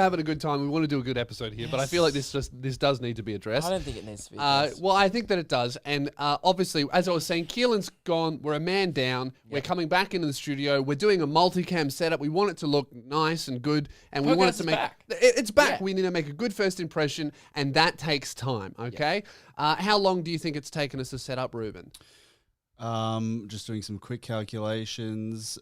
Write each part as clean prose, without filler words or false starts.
having a good time. We want to do a good episode here, but I feel like this does need to be addressed. I don't think it needs to be addressed. Well, I think that it does. And obviously, as I was saying, Keelan's gone. We're a man down. We're coming back into the studio. We're doing a multicam setup. We want it to look nice and good. And we want it to make... It's back. Yeah. We need to make a good first impression, and that takes time, okay? How long do you think it's taken us to set up, Ruben? Just doing some quick calculations.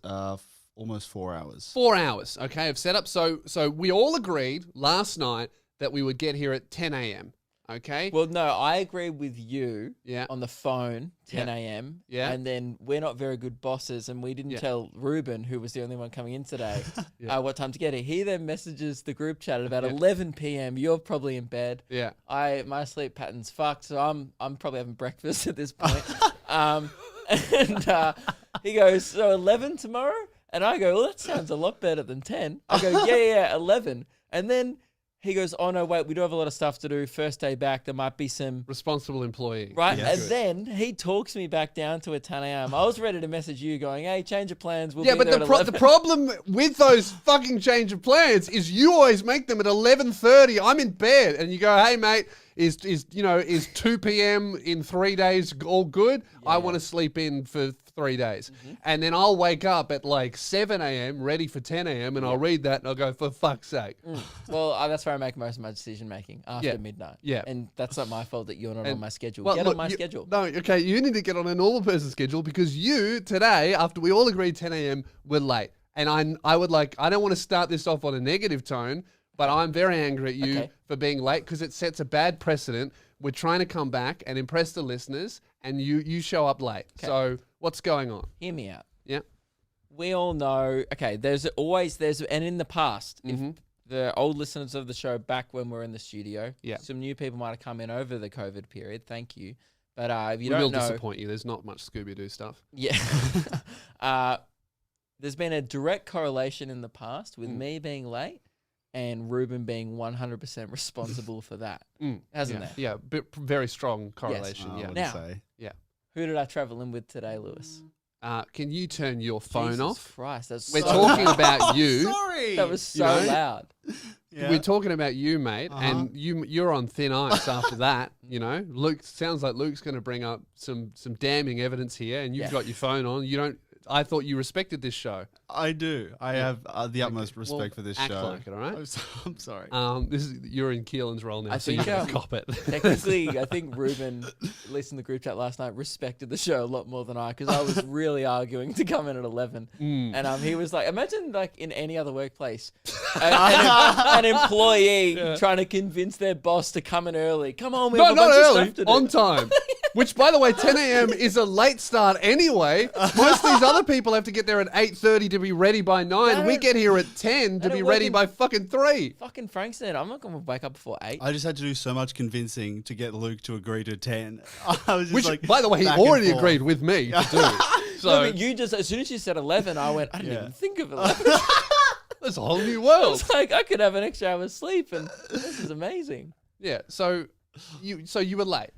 Almost 4 hours. 4 hours, okay, of setup. So we all agreed last night that we would get here at 10 a.m., okay? Well, no, I agreed with you on the phone, 10 a.m. Yeah. And then we're not very good bosses, and we didn't tell Ruben, who was the only one coming in today, what time to get here. He then messages the group chat at about 11 p.m. You're probably in bed. Yeah. My sleep pattern's fucked, so I'm probably having breakfast at this point. He goes, so 11 tomorrow? And I go, well, that sounds a lot better than 10. I go, yeah, 11. And then he goes, oh, no, wait, we do have a lot of stuff to do. First day back, there might be some... Responsible employee. Right? Yeah. And then he talks me back down to a 10 a.m. I was ready to message you going, hey, change of plans. We'll be there at the problem with those fucking change of plans is you always make them at 11:30. I'm in bed. And you go, hey, mate, is 2 p.m. in 3 days all good? Yeah. I want to sleep in for 3 days. Mm-hmm. And then I'll wake up at like 7 a.m. ready for 10 a.m. and I'll read that and I'll go, for fuck's sake. Well, that's where I make most of my decision making, after midnight. Yeah. And that's not my fault that you're not on my schedule. Get on my schedule. No, okay, you need to get on a normal person's schedule because you, today, after we all agreed 10 a.m., were late. And I don't want to start this off on a negative tone, but I'm very angry at you for being late because it sets a bad precedent. We're trying to come back and impress the listeners, and you show up late. Okay. So what's going on? Hear me out. Yeah. We all know, and in the past, if the old listeners of the show back when we were in the studio, some new people might have come in over the COVID period. Thank you. But if you don't know... We will disappoint you. There's not much Scooby-Doo stuff. Yeah. There's been a direct correlation in the past with me being late and Ruben being 100% responsible for that, hasn't there? Yeah, very strong correlation. Yes. Yeah. Now, who did I travel in with today, Lewis? Can you turn your phone off? Christ, we're talking about you. Sorry, that was so loud. Yeah. We're talking about you, mate, and you're on thin ice after that. You know, Luke sounds like Luke's going to bring up some damning evidence here, and you've got your phone on. You don't. I thought you respected this show. I do. I have the utmost respect for this show. Act like it, all right? I'm sorry. You're in Keelan's role now, I so think, you can cop it. Technically, I think Ruben, at least in the group chat last night, respected the show a lot more than I, because I was really arguing to come in at 11. And he was like, imagine like in any other workplace, an employee trying to convince their boss to come in early. Come on, we have a bunch of stuff to do. On time. Which, by the way, 10 a.m. is a late start anyway. Most of these other people have to get there at 8:30 to be ready by 9. We get here at 10 to be ready by fucking 3. Fucking Frank said, I'm not going to wake up before 8. I just had to do so much convincing to get Luke to agree to 10. I was just Which, by the way, he already agreed with me to do. So no, but you just, as soon as you said 11, I went, I didn't even think of 11. That's a whole new world. I was like, I could have an extra hour's sleep, and this is amazing. Yeah, so you were late.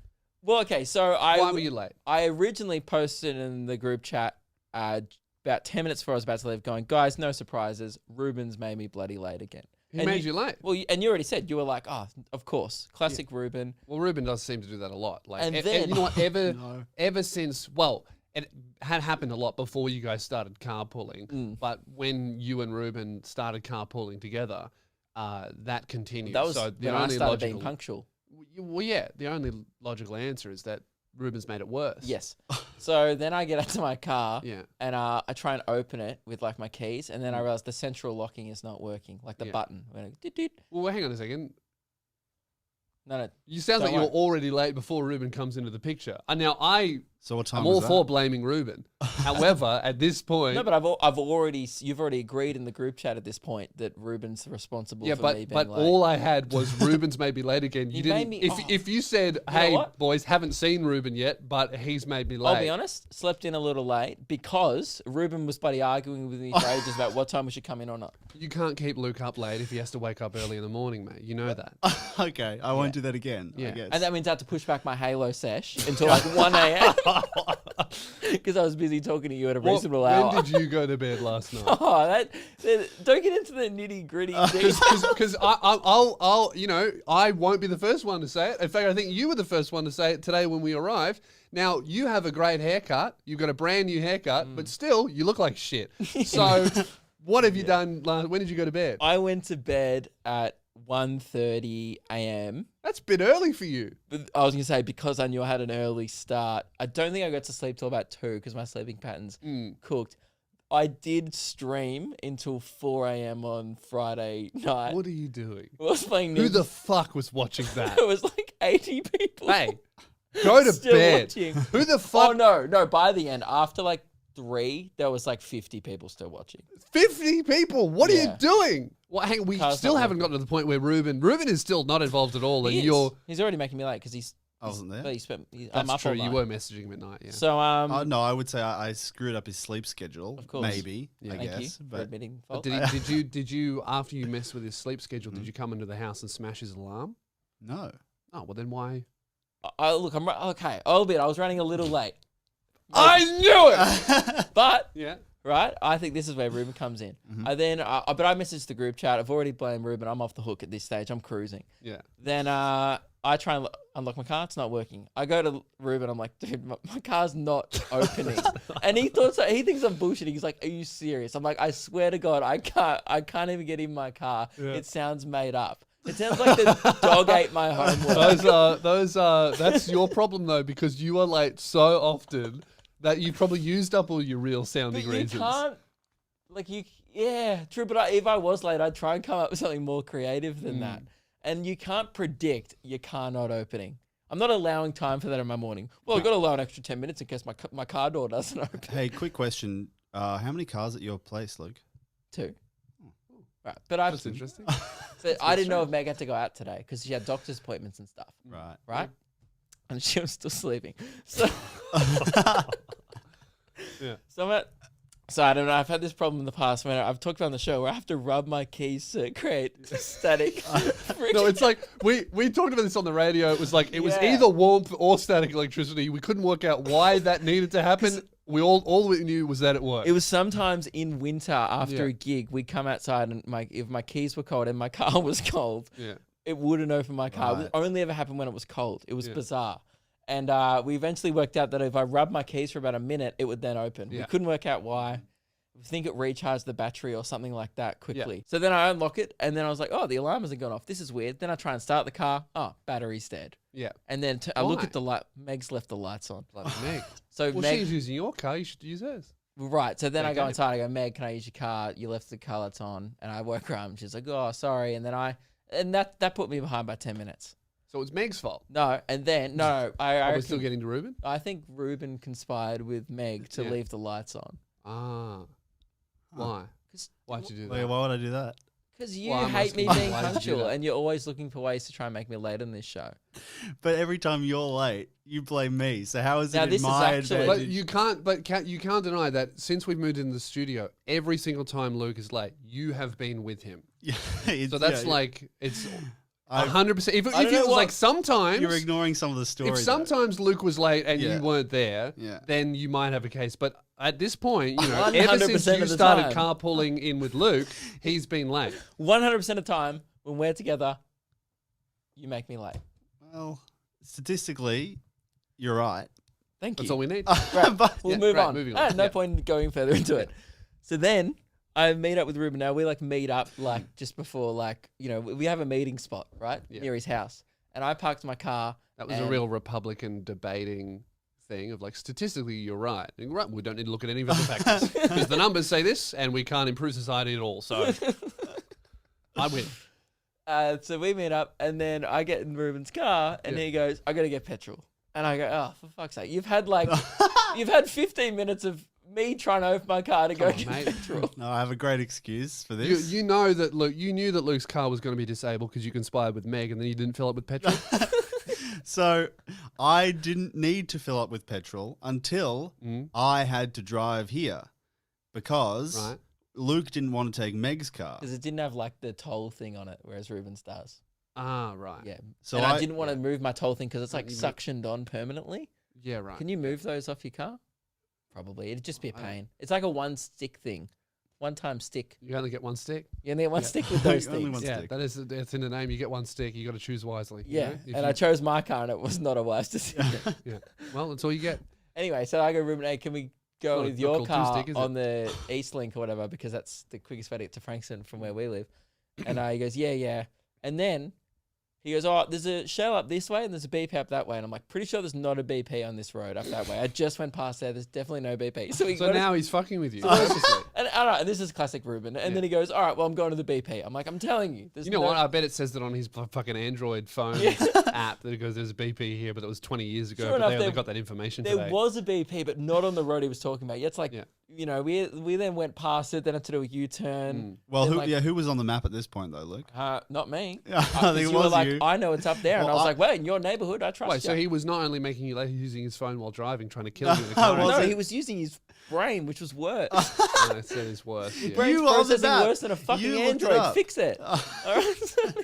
Well, okay, so why were you late? I originally posted in the group chat about 10 minutes before I was about to leave going, guys, no surprises. Ruben's made me bloody late again. He made you late? Well, and you already said, you were like, oh, of course, classic Ruben. Well, Ruben does seem to do that a lot. Like, and then, you know what, ever since, well, it had happened a lot before you guys started carpooling, but when you and Ruben started carpooling together, that continued. That was when I started being punctual. Well, yeah, the only logical answer is that Ruben's made it worse. Yes. So then I get out to my car and I try and open it with like my keys, and then I realize the central locking is not working, like the button. Well, hang on a second. No. You sound like you're already late before Ruben comes into the picture. And now So what time I'm all for blaming Ruben. However, at this point... No, but you've already agreed in the group chat at this point that Ruben's responsible for me being late. But all I had was Ruben's made me late again. You didn't... If you said, hey, boys, haven't seen Ruben yet, but he's made me late. I'll be honest, slept in a little late because Ruben was bloody arguing with me for ages about what time we should come in or not. You can't keep Luke up late if he has to wake up early in the morning, mate. You know that. Okay, I won't do that again, I guess. And that means I have to push back my Halo sesh until like 1 a.m. Because I was busy talking to you at a What- reasonable hour. when did you go to bed last night? Oh, don't get into the nitty gritty. Because I'll, you know, I won't be the first one to say it. In fact, I think you were the first one to say it today when we arrived. Now, you have a great haircut. You've got a brand new haircut, but still, you look like shit. So, what have you done? When did you go to bed? I went to bed at 1:30 a.m. That's a bit early for you. But I was going to say, because I knew I had an early start, I don't think I got to sleep till about 2 because my sleeping pattern's cooked. I did stream until 4 a.m. on Friday night. What are you doing? I was playing Who Ninja. the fuck was watching that? It was like 80 people. Hey, go to Still bed. watching. Who the Oh, fuck? no. By the end, after like 3, there was like 50 people still watching. 50 people. What are you Yeah. doing? Well, hang on, we Car's still not haven't gotten to the point where Ruben is still not involved at all, and He is. you're. He's already making me late because I wasn't there. I'm That's up true. all You night. were messaging him at night. Yeah. So No, I would say I screwed up his sleep schedule. Of course. Maybe. Yeah. I thank you guess. for But admitting But fault. did you after you messed with his sleep schedule? Did you come into the house and smash his alarm? no. Oh well, then why? Look, okay. I'll admit I was running a little late. I knew it. But Yeah. right, I think this is where Ruben comes in. But I messaged the group chat. I've already blamed Ruben. I'm off the hook at this stage. I'm cruising. Yeah. Then I try and unlock my car. It's not working. I go to Ruben. I'm like, dude, my car's not opening. And he thinks I'm bullshitting. He's like, are you serious? I'm like, I swear to God, I can't even get in my car. Yeah. It sounds made up. It sounds like the dog ate my homework. That's your problem though, because you are late so often that you've probably used up all your real sounding But you reasons. can't, yeah, true. But if I was late, I'd try and come up with something more creative than that. And you can't predict your car not opening. I'm not allowing time for that in my morning. Well, I've got to allow an extra 10 minutes in case my car door doesn't open. Hey, quick question. How many cars at your place, Luke? 2. Right, but I That's interesting. so I didn't know if Meg had to go out today because she had doctor's appointments and stuff. Right. Right? And she was still sleeping. So, Yeah. so I don't know. I've had this problem in the past when I've talked about on the show where I have to rub my keys to create static. No, it's like we talked about this on the radio. It was like it was Yeah. either warmth or static electricity. We couldn't work out why that needed to happen. We all we knew was that it worked. It was sometimes in winter after Yeah. a gig, we'd come outside and if my keys were cold and my car was cold, Yeah. it wouldn't open my car. Right. It only ever happened when it was cold. It was Yeah. bizarre. And we eventually worked out that if I rubbed my keys for about a minute, it would then open. Yeah. We couldn't work out why. I think it recharged the battery or something like that quickly. So then I unlock it and then I was like, oh, the alarm hasn't gone off. This is weird. Then I try and start the car. Oh, battery's dead. Yeah. And then I look Why? at the light. Meg's left the lights on. Bloody Meg. So Well, Meg, she's using your car. You should use hers. right. So then I go Okay. inside. I go, Meg, can I use your car? You left the car lights on. And I woke her up and she's like, oh, sorry. And then that put me behind by 10 minutes. So it's Meg's fault. No. And then, no, Are we reckon- still getting to Ruben? I think Ruben conspired with Meg to Yeah. leave the lights on. Ah. Why? Why'd you do Wait, that? why would I do that? Because you Well, I'm hate me asking being why did you do punctual that? and you're always looking for ways to try and make me late on this show. But every time you're late, you blame me. So how is Now, it this in is my actually- advantage? But you can't deny that since we've moved into the studio, every single time Luke is late, you have been with him. Yeah, it's- So that's yeah, like it's I've- 100%. If I it don't know was what- like sometimes You're ignoring some of the story. if though. sometimes Luke was late and Yeah. you weren't there, Yeah. then you might have a case. But at this point, you know, ever 100% since you of the started time. carpooling in with Luke, he's been late. 100% of the time, when we're together, you make me late. Well, statistically, you're right. Thank you. That's all we need. But We'll Yeah, move great, on. moving on. No Yeah. point in going further into it. So then I meet up with Ruben. Now we meet up just before we have a meeting spot, right? Yeah. Near his house. And I parked my car. That was a and- real Republican debating thing of like statistically you're right. And right, we don't need to look at any of the factors because the numbers say this and we can't improve society at all. So I win. So we meet up and then I get in Ruben's car and Yeah. he goes, I got to get petrol. And I go, oh, for fuck's sake. You've had 15 minutes of me trying to open my car to go on, get mate. petrol. No, I have a great excuse for You, this. you know that Luke. You knew that Luke's car was going to be disabled because you conspired with Meg, and then you didn't fill it with petrol. So I didn't need to fill up with petrol until I had to drive here because Right. Luke didn't want to take Meg's car. Because it didn't have the toll thing on it, whereas Ruben's does. Ah, right. Yeah. So And I I- didn't want to move my toll thing because it's You- suctioned on permanently. Yeah, right. Can you move those off your car? Probably. It'd just be a pain. It's like a one stick thing. One time stick. You only get one stick. You only get one stick with those Only things. one Yeah, stick. that's in the name. You get one stick. You got to choose wisely. you Yeah. know? If And I you- chose my car and it was not a wise decision. yeah. Well, that's all you get. Anyway, so I go, Ruben, hey, can we go Not- with not your called car two-stick, is on the East Link or whatever, because that's the quickest way to get to Frankston from where we live. And he goes, yeah. And then he goes, oh, there's a Shell up this way and there's a BP up that way. And I'm like, pretty sure there's not a BP on this road up that way. I just went past there. There's definitely no BP. So now he's fucking with you. and I don't know, this is classic Ruben. And then he goes, all right, well, I'm going to the BP. I'm like, I'm telling you. There's You know no- what? I bet it says that on his fucking Android phone app that it goes, there's a BP here, but that was 20 years ago. Sure but enough, they only there- got that information There today. was a BP, but not on the road he was talking about. Yeah, it's like, Yeah. you know, we then went past it, then had to do a U-turn. Well, Then, who, like- who was on the map at this point, though, Luke? Not me. Yeah, I Because think it you were was like, you. I know it's up there. and I Well, was I- like, well, in your neighborhood, I trust Wait, you. so he was not only making you lazy using his phone while driving, trying to kill you in the car. Was no, it? he was using his brain, which was worse. No, it said it's worse. Yeah. Brain's You on the processing map. worse than a fucking You looked it Android. up. Fix it. All right?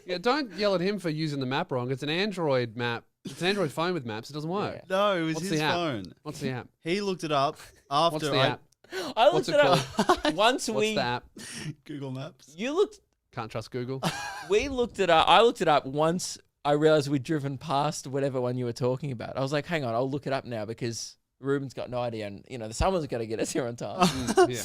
Yeah, don't yell at him for using the map wrong. It's an Android map. It's an Android phone with maps. It doesn't work. Yeah. No, it was What's his the app? phone. What's the app? He looked it up after What's the app? I What's looked it it up. Once What's we, the app? Google Maps. you looked, Can't trust Google. we looked it up. I looked it up once I realized we'd driven past whatever one you were talking about. I was like, hang on, I'll look it up now because Ruben's got no idea. And, you know, someone's got to get us here on time. Yeah.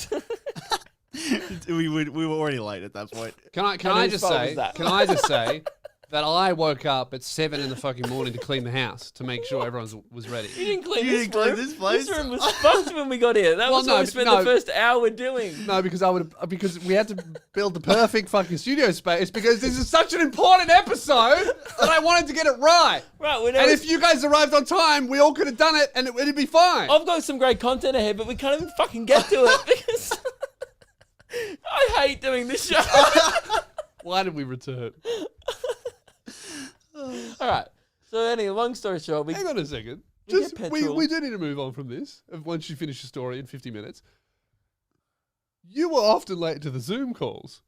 we were already late at that point. Can I whose just fault say? was that? Can I just say that I woke up at 7 in the fucking morning to clean the house to make sure everyone was ready. You didn't clean You this didn't clean room. this place? This room was fucked when we got here. That Well, was no, what we but spent no. the first hour doing. No, because because we had to build the perfect fucking studio space because this is such an important episode that I wanted to get it right. Right, we And never, if you guys arrived on time, we all could have done it and it'd be fine. I've got some great content ahead, but we can't even fucking get to it because I hate doing this show. Why did we return? All right. So anyway, long story short, we Hang on a second. We Just get we petrol. do need to move on from this. Once you finish your story in 50 minutes, you were often late to the Zoom calls.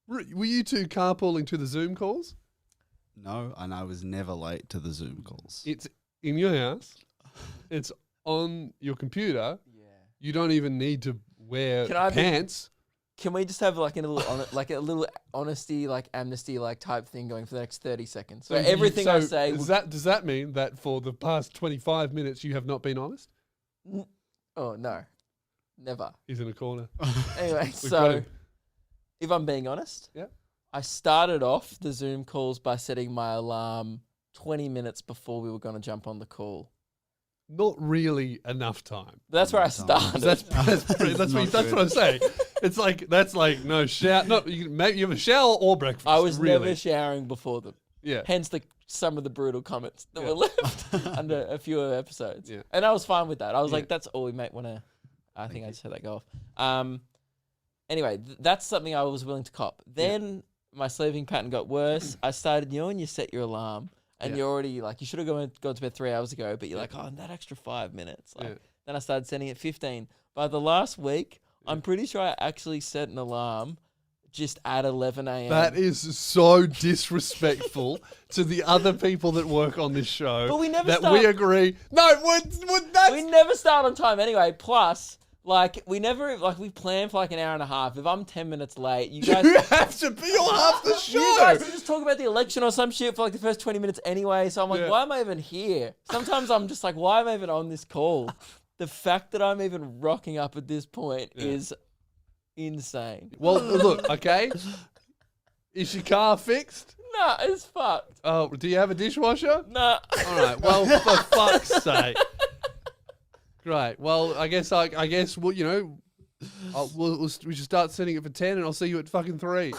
Were you two carpooling to the Zoom calls? No, and I was never late to the Zoom calls. It's in your house. It's on your computer. yeah. You don't even need to wear Can I be- pants. Can we just have like a little honesty, like amnesty, like type thing going for the next 30 seconds? So everything I say, does that mean that for the past 25 minutes you have not been honest? oh no, never. He's in a corner. Anyway, got so him. if I'm being honest, Yeah. I started off the Zoom calls by setting my alarm 20 minutes before we were going to jump on the call. Not really enough time. That's where I Enough time. started. That's what I'm saying. It's like that's like no shower. Not maybe you have a shower or breakfast. I was really. never showering before them. Yeah. Hence some of the brutal comments that Yeah. were left under a few episodes. Yeah. And I was fine with that. I was Yeah. like, that's all we might want to. I think I just had that go off. Anyway, that's something I was willing to cop. Then my sleeping pattern got worse. I started, when you set your alarm and Yeah. you're already like, you should have gone to bed 3 hours ago, but you're like, oh, that extra 5 minutes. Like, Yeah. Then I started setting it 15. By the last week, I'm pretty sure I actually set an alarm just at 11 a.m. That is so disrespectful to the other people that work on this show. But we never that start- we agree. No, that's We never start on time anyway. Plus, like, we plan for like an hour and a half. If I'm 10 minutes late, you guys... you have to be on half the show. You guys will just talk about the election or some shit for like the first 20 minutes anyway. So I'm like, Yeah. why am I even here? Sometimes I'm just like, why am I even on this call? The fact that I'm even rocking up at this point is insane. Well, look, okay. Is your car fixed? Nah, it's fucked. Oh, do you have a dishwasher? Nah. All right. Well, for fuck's sake. Great. Well, I guess we'll, we should start setting it for 10, and I'll see you at fucking 3.